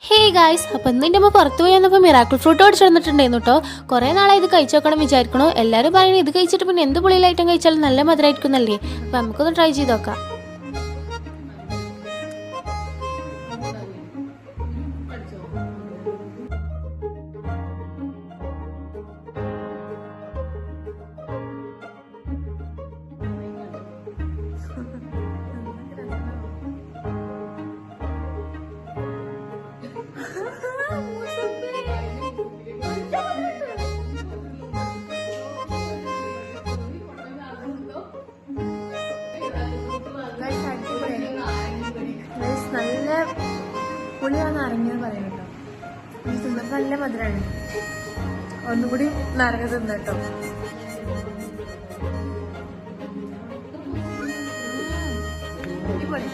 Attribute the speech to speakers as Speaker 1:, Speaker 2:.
Speaker 1: Hey guys, അപ്പം ഇന്ന് എൻ്റെ അമ്മ പുറത്ത് പോയി വന്നപ്പോൾ മിറാക്കിൾ ഫ്രൂട്ട് ഓടിച്ചു തന്നിട്ടുണ്ടായിരുന്നു കേട്ടോ. കുറേ നാളെ ഇത് കഴിച്ചു നോക്കണം വിചാരിക്കണോ. എല്ലാവരും പറയുന്നത് ഇത് കഴിച്ചിട്ട് പിന്നെ എന്ത് പുളിയുള്ള ഐറ്റം കഴിച്ചാലും നല്ല മധുരമായിരിക്കുന്നല്ലേ. അപ്പം നമുക്കൊന്ന് ട്രൈ ചെയ്ത് നോക്കാം. നല്ല പുളിയാണ് നാരങ്ങയെന്ന് പറയുന്നത് കേട്ടോ. തിന്നപ്പോൾ നല്ല മധുരമാണ്. ഒന്നുകൂടി നാരങ്ങ തിന്ന കേട്ടോ. അടിപൊളി.